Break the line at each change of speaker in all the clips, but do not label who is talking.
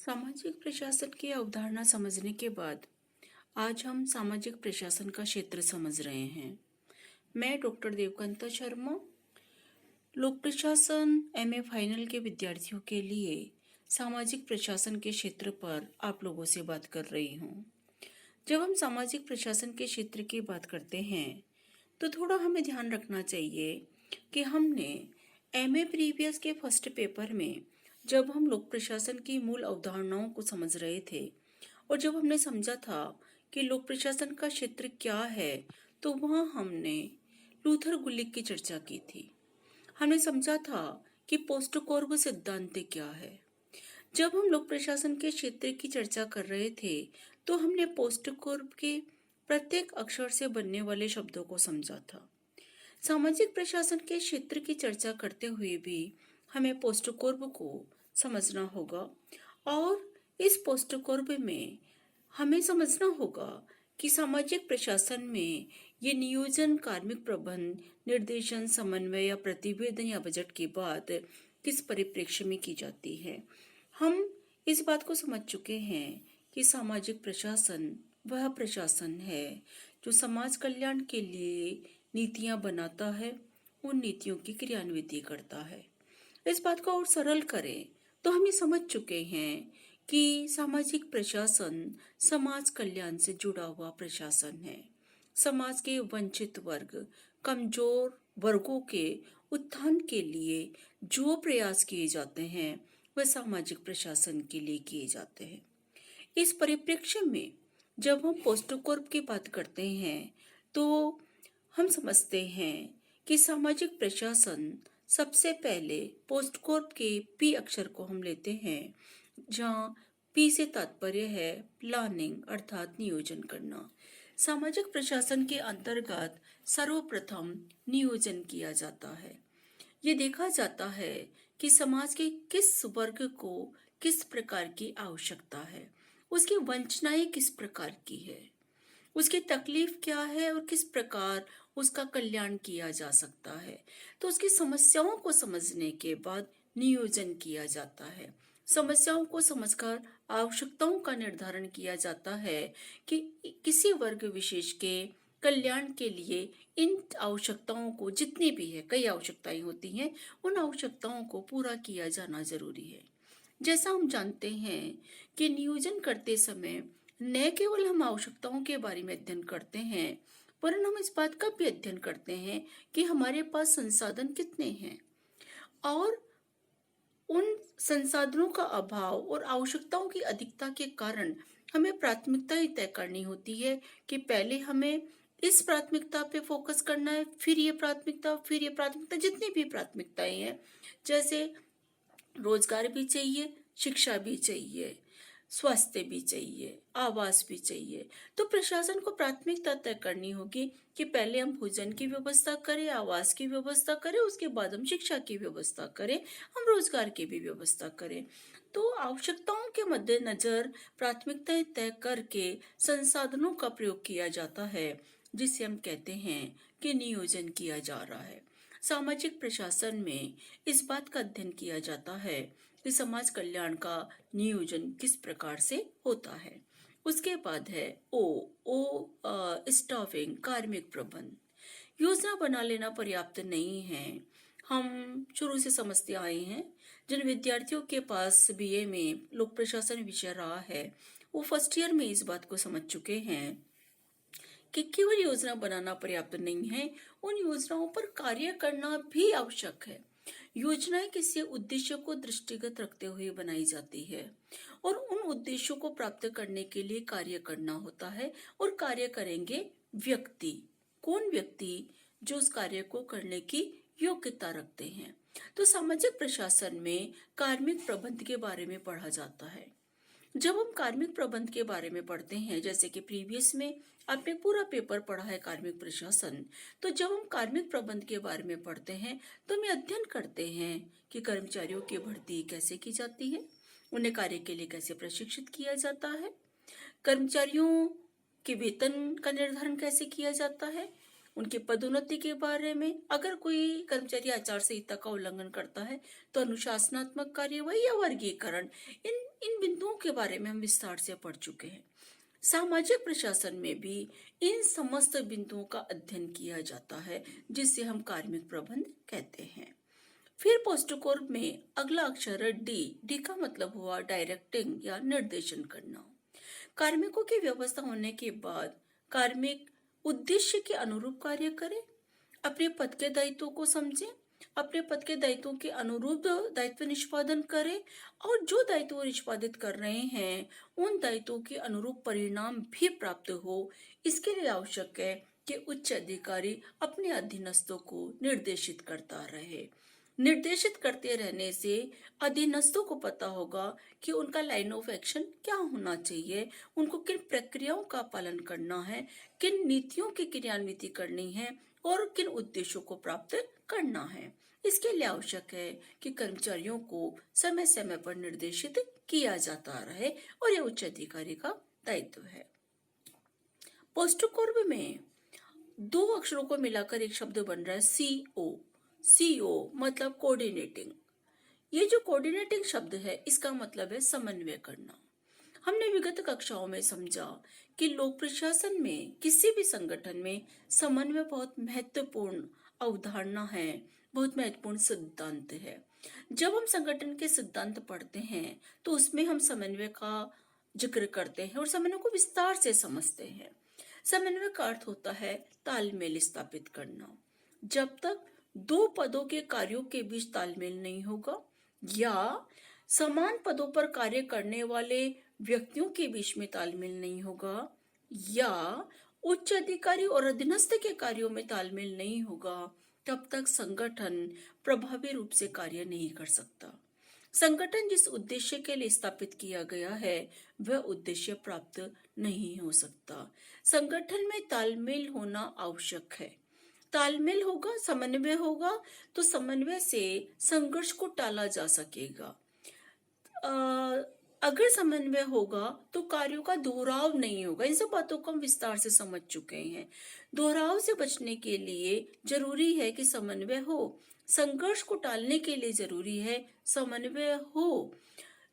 सामाजिक प्रशासन की अवधारणा समझने के बाद आज हम सामाजिक प्रशासन का क्षेत्र समझ रहे हैं। मैं डॉक्टर देवकांता शर्मा लोक प्रशासन एमए फाइनल के विद्यार्थियों के लिए सामाजिक प्रशासन के क्षेत्र पर आप लोगों से बात कर रही हूँ। जब हम सामाजिक प्रशासन के क्षेत्र की बात करते हैं तो थोड़ा हमें ध्यान रखना चाहिए कि हमने एमए प्रीवियस के फर्स्ट पेपर में जब हम लोक प्रशासन की मूल अवधारणाओं को समझ रहे थे और जब हमने समझा था कि लोक प्रशासन का क्षेत्र क्या है, तो वहाँ हमने लूथर गुलिक की चर्चा की थी। हमने समझा था कि पोस्टकॉर्ब सिद्धांत क्या है। जब हम लोक प्रशासन के क्षेत्र की चर्चा कर रहे थे तो हमने पोस्टकॉर्ब के प्रत्येक अक्षर से बनने वाले शब्दों को समझा था। सामाजिक प्रशासन के क्षेत्र की चर्चा करते हुए भी हमें पोस्टकॉर्ब को समझना होगा और इस पोस्टकॉर्ब में हमें समझना होगा कि सामाजिक प्रशासन में ये नियोजन, कार्मिक प्रबंध, निर्देशन, समन्वय या प्रतिवेदन या बजट की बात किस परिप्रेक्ष्य में की जाती है। हम इस बात को समझ चुके हैं कि सामाजिक प्रशासन वह प्रशासन है जो समाज कल्याण के लिए नीतियां बनाता है, उन नीतियों की क्रियान्विति करता है। इस बात को और सरल करें तो हम ये समझ चुके हैं कि सामाजिक प्रशासन समाज कल्याण से जुड़ा हुआ प्रशासन है। समाज के वंचित वर्ग, कमजोर वर्गों के उत्थान के लिए जो प्रयास किए जाते हैं वह सामाजिक प्रशासन के लिए किए जाते हैं। इस परिप्रेक्ष्य में जब हम पोस्टकॉर्प की बात करते हैं तो हम समझते हैं कि सामाजिक प्रशासन सबसे पहले पोस्टकॉर्प के पी अक्षर को हम लेते हैं, जहाँ पी से तात्पर्य है प्लानिंग अर्थात नियोजन करना। सामाजिक प्रशासन के अंतर्गत सर्वप्रथम नियोजन किया जाता है। ये देखा जाता है कि समाज के किस वर्ग को किस प्रकार की आवश्यकता है, उसकी वंचनाएं किस प्रकार की है, उसकी तकलीफ क्या है और किस प्रकार उसका कल्याण किया जा सकता है। तो उसकी समस्याओं को समझने के बाद नियोजन किया जाता है। समस्याओं को समझकर आवश्यकताओं का निर्धारण किया जाता है कि किसी वर्ग विशेष के कल्याण के लिए इन आवश्यकताओं को, जितनी भी है, कई आवश्यकताएं होती हैं, उन आवश्यकताओं को पूरा किया जाना जरूरी है। जैसा हम जानते हैं कि नियोजन करते समय न केवल हम आवश्यकताओं के बारे में अध्ययन करते हैं, वरन हम इस बात का भी अध्ययन करते हैं कि हमारे पास संसाधन कितने हैं और उन संसाधनों का अभाव और आवश्यकताओं की अधिकता के कारण हमें प्राथमिकताएं तय करनी होती है कि पहले हमें इस प्राथमिकता पे फोकस करना है, फिर ये प्राथमिकता, फिर ये प्राथमिकता, जितनी भी प्राथमिकताएं हैं, जैसे रोजगार भी चाहिए, शिक्षा भी चाहिए, स्वास्थ्य भी चाहिए, आवास भी चाहिए। तो प्रशासन को प्राथमिकता तय करनी होगी कि पहले हम भोजन की व्यवस्था करें, आवास की व्यवस्था करें, उसके बाद हम शिक्षा की व्यवस्था करें, हम रोजगार की भी व्यवस्था करें। तो आवश्यकताओं के मद्देनजर प्राथमिकताएं तय करके संसाधनों का प्रयोग किया जाता है, जिसे हम कहते हैं कि नियोजन किया जा रहा है। सामाजिक प्रशासन में इस बात का अध्ययन किया जाता है कि समाज कल्याण का नियोजन किस प्रकार से होता है। उसके बाद है स्टाफिंग, कार्मिक प्रबंध। योजना बना लेना पर्याप्त नहीं है। हम शुरू से समझते आए हैं, जिन विद्यार्थियों के पास बीए में लोक प्रशासन विषय रहा है वो फर्स्ट ईयर में इस बात को समझ चुके हैं कि केवल योजना बनाना पर्याप्त नहीं है, उन योजनाओं पर कार्य करना भी आवश्यक है। योजनाएं किसी उद्देश्य को दृष्टिगत रखते हुए बनाई जाती है और उन उद्देश्यों को प्राप्त करने के लिए कार्य करना होता है। और कार्य करेंगे व्यक्ति, कौन व्यक्ति? जो उस कार्य को करने की योग्यता रखते हैं। तो सामाजिक प्रशासन में कार्मिक प्रबंध के बारे में पढ़ा जाता है। जब हम कार्मिक प्रबंध के बारे में पढ़ते हैं, जैसे कि प्रीवियस में आपने पूरा पेपर पढ़ा है कार्मिक प्रशासन, तो जब हम कार्मिक प्रबंध के बारे में पढ़ते हैं तो हम अध्ययन करते हैं कि कर्मचारियों की भर्ती कैसे की जाती है, उन्हें कार्य के लिए कैसे प्रशिक्षित किया जाता है, कर्मचारियों के वेतन का निर्धारण कैसे किया जाता है, उनकी पदोन्नति के बारे में, अगर कोई कर्मचारी आचार संहिता का उल्लंघन करता है तो अनुशासनात्मक कार्यवाही या वर्गीकरण, इन इन बिंदुओं के बारे में हम विस्तार से पढ़ चुके हैं। सामाजिक प्रशासन में भी इन समस्त बिंदुओं का अध्ययन किया जाता है, जिसे हम कार्मिक प्रबंध कहते हैं। फिर पोस्टकोर्प में अगला अक्षर है डी। डी का मतलब हुआ डायरेक्टिंग या निर्देशन करना। कार्मिकों की व्यवस्था होने के बाद कार्मिक उद्देश्य के अनुरूप कार्य करें, अपने पद के दायित्वों को समझें, अपने पद के दायित्वों के अनुरूप दायित्व निष्पादन करें और जो दायित्व निष्पादित कर रहे हैं उन दायित्वों के अनुरूप परिणाम भी प्राप्त हो। इसके लिए आवश्यक है कि उच्च अधिकारी अपने अधीनस्थों को निर्देशित करता रहे। निर्देशित करते रहने से अधीनस्थों को पता होगा कि उनका लाइन ऑफ एक्शन क्या होना चाहिए, उनको किन प्रक्रियाओं का पालन करना है, किन नीतियों की क्रियान्विति करनी है और किन उद्देश्यों को प्राप्त करना है। इसके लिए आवश्यक है कि कर्मचारियों को समय समय पर निर्देशित किया जाता रहे और यह उच्च अधिकारी का दायित्व है। पोस्टकोर्प में दो अक्षरों को मिलाकर एक शब्द बन रहा है सीओ। सीओ मतलब कोऑर्डिनेटिंग। ये जो कोऑर्डिनेटिंग शब्द है इसका मतलब है समन्वय करना। हमने विगत कक्षाओं में समझा कि लोक प्रशासन में किसी भी संगठन में समन्वय बहुत महत्वपूर्ण अवधारणा है, बहुत महत्वपूर्ण सिद्धांत है। जब हम संगठन के सिद्धांत पढ़ते हैं तो उसमें हम समन्वय का जिक्र करते हैं और समन्वय को विस्तार से समझते हैं। समन्वय का अर्थ होता है तालमेल स्थापित करना। जब तक दो पदों के कार्यों के बीच तालमेल नहीं होगा या समान पदों पर कार्य करने वाले व्यक्तियों के बीच में तालमेल नहीं होगा या उच्च अधिकारी और अधीनस्थ के कार्यों में तालमेल नहीं होगा, तब तक संगठन प्रभावी रूप से कार्य नहीं कर सकता। संगठन जिस उद्देश्य के लिए स्थापित किया गया है वह उद्देश्य प्राप्त नहीं हो सकता। संगठन में तालमेल होना आवश्यक है। तालमेल होगा, समन्वय होगा तो समन्वय से संघर्ष को टाला जा सकेगा। अगर समन्वय होगा तो कार्यों का दोहराव नहीं होगा। इन सब बातों को हम विस्तार से समझ चुके हैं। दोहराव से बचने के लिए जरूरी है कि समन्वय हो, संघर्ष को टालने के लिए जरूरी है समन्वय हो,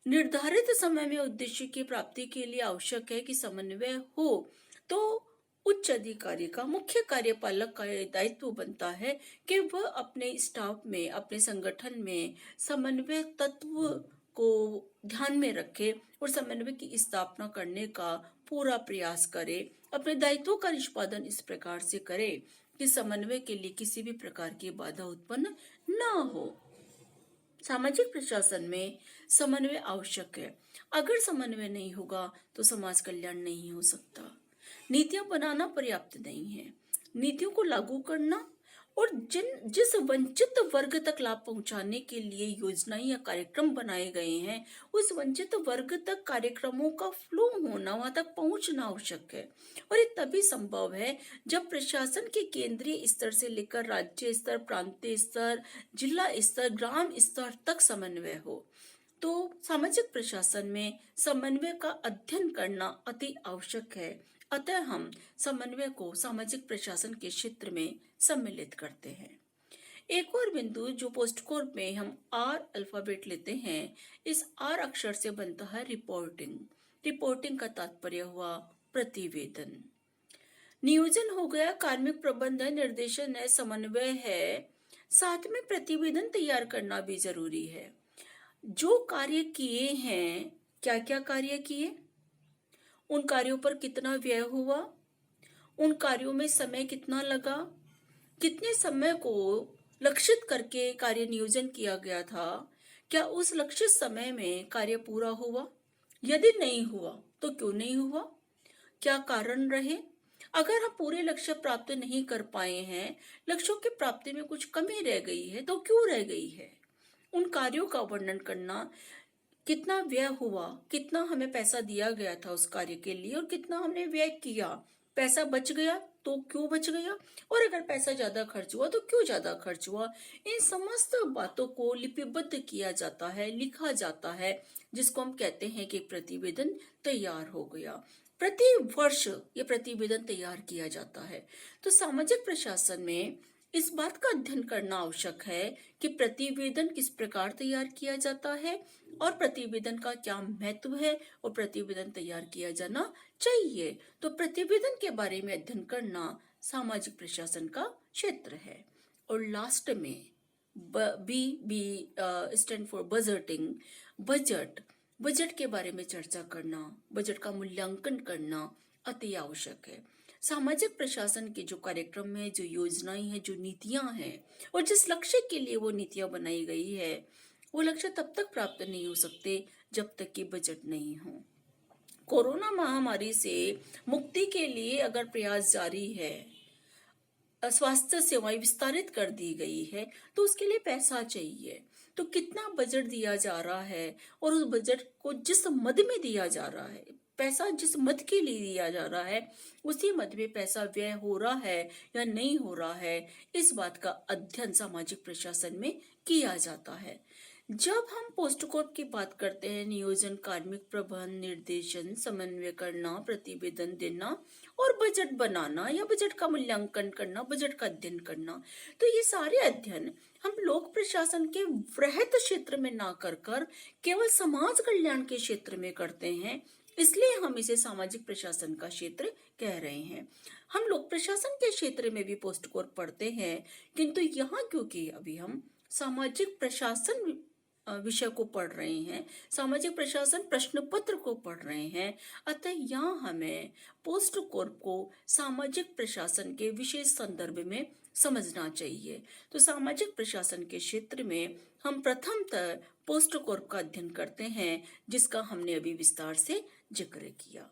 निर्धारित समय में उद्देश्य की प्राप्ति के लिए आवश्यक है कि समन्वय हो। तो उच्च अधिकारी का, मुख्य कार्यपालक का दायित्व बनता है कि वह अपने स्टाफ में, अपने संगठन में समन्वय तत्व को ध्यान में रखे और समन्वय की स्थापना करने का पूरा प्रयास करे। अपने दायित्वों का निष्पादन इस प्रकार से करे कि समन्वय के लिए किसी भी प्रकार की बाधा उत्पन्न न हो। सामाजिक प्रशासन में समन्वय आवश्यक है। अगर समन्वय नहीं होगा तो समाज कल्याण नहीं हो सकता। नीतियां बनाना पर्याप्त नहीं है, नीतियों को लागू करना और जिस वंचित वर्ग तक लाभ पहुंचाने के लिए योजनाएं या कार्यक्रम बनाए गए हैं उस वंचित वर्ग तक कार्यक्रमों का फ्लो होना, वहां तक पहुंचना आवश्यक है। और ये तभी संभव है जब प्रशासन के केंद्रीय स्तर से लेकर राज्य स्तर, प्रांतीय स्तर, जिला स्तर, ग्राम स्तर तक समन्वय हो। तो सामाजिक प्रशासन में समन्वय का अध्ययन करना अति आवश्यक है। अतः हम समन्वय को सामाजिक प्रशासन के क्षेत्र में सम्मिलित करते हैं। एक और बिंदु जो पोस्टकोर्प में हम आर अल्फाबेट लेते हैं, इस आर अक्षर से बनता है रिपोर्टिंग। रिपोर्टिंग का तात्पर्य हुआ प्रतिवेदन। नियोजन हो गया, कार्मिक प्रबंधन, निर्देशन है, समन्वय है, साथ में प्रतिवेदन तैयार करना भी जरूरी है। जो कार्य किए हैं, क्या क्या कार्य किए, उन कार्यों पर कितना व्यय हुआ, उन कार्यों में समय कितना लगा, कितने समय को लक्षित करके कार्य नियोजन किया गया था, क्या उस लक्षित समय में कार्य पूरा हुआ, यदि नहीं हुआ तो क्यों नहीं हुआ, क्या कारण रहे, अगर हम पूरे लक्ष्य प्राप्त नहीं कर पाए हैं, लक्ष्यों की प्राप्ति में कुछ कमी रह गई है तो क्यों रह गई है, उन कार्यों का वर्णन करना, कितना व्यय हुआ, कितना हमें पैसा दिया गया था उस कार्य के लिए और कितना हमने व्यय किया, पैसा बच गया तो क्यों बच गया और अगर पैसा ज्यादा खर्च हुआ तो क्यों ज्यादा खर्च हुआ। इन समस्त बातों को लिपिबद्ध किया जाता है, लिखा जाता है, जिसको हम कहते हैं कि प्रतिवेदन तैयार हो गया। प्रति वर्ष ये प्रतिवेदन तैयार किया जाता है। तो सामाजिक प्रशासन में इस बात का अध्ययन करना आवश्यक है कि प्रतिवेदन किस प्रकार तैयार किया जाता है और प्रतिवेदन का क्या महत्व है और प्रतिवेदन तैयार किया जाना चाहिए। तो प्रतिवेदन के बारे में अध्ययन करना सामाजिक प्रशासन का क्षेत्र है। और लास्ट में B stand for budgeting. Budget के बारे में चर्चा करना, बजट का मूल्यांकन करना अति आवश्यक है। सामाजिक प्रशासन के जो कार्यक्रम है, जो योजनाएं हैं, जो नीतियां हैं और जिस लक्ष्य के लिए वो नीतियां बनाई गई है, वो लक्ष्य तब तक प्राप्त नहीं हो सकते जब तक कि बजट नहीं हो। कोरोना महामारी से मुक्ति के लिए अगर प्रयास जारी है, स्वास्थ्य सेवाएं विस्तारित कर दी गई है, तो उसके लिए पैसा चाहिए। तो कितना बजट दिया जा रहा है और उस बजट को जिस मद में दिया जा रहा है, पैसा जिस मद के लिए दिया जा रहा है, उसी मद में पैसा व्यय हो रहा है या नहीं हो रहा है, इस बात का अध्ययन सामाजिक प्रशासन में किया जाता है। जब हम पोस्ट कोड की बात करते हैं, नियोजन, कार्मिक प्रबंधन, निर्देशन, समन्वय करना, प्रतिवेदन देना और बजट बनाना या बजट का मूल्यांकन करना, बजट का अध्ययन करना, तो ये सारे अध्ययन हम लोक प्रशासन के वृहत क्षेत्र में ना कर केवल समाज कल्याण के क्षेत्र में करते हैं, इसलिए हम इसे सामाजिक प्रशासन का क्षेत्र कह रहे हैं। हम लोक प्रशासन के क्षेत्र में भी पोस्ट कोड पढ़ते हैं, किंतु यहाँ क्योंकि अभी हम सामाजिक प्रशासन विषय को पढ़ रहे हैं, सामाजिक प्रशासन प्रश्न पत्र को पढ़ रहे हैं, अतः यहाँ हमें पोस्ट कोर्प को सामाजिक प्रशासन के विशेष संदर्भ में समझना चाहिए। तो सामाजिक प्रशासन के क्षेत्र में हम प्रथमतः पोस्ट कोर्प का अध्ययन करते हैं, जिसका हमने अभी विस्तार से जिक्र किया।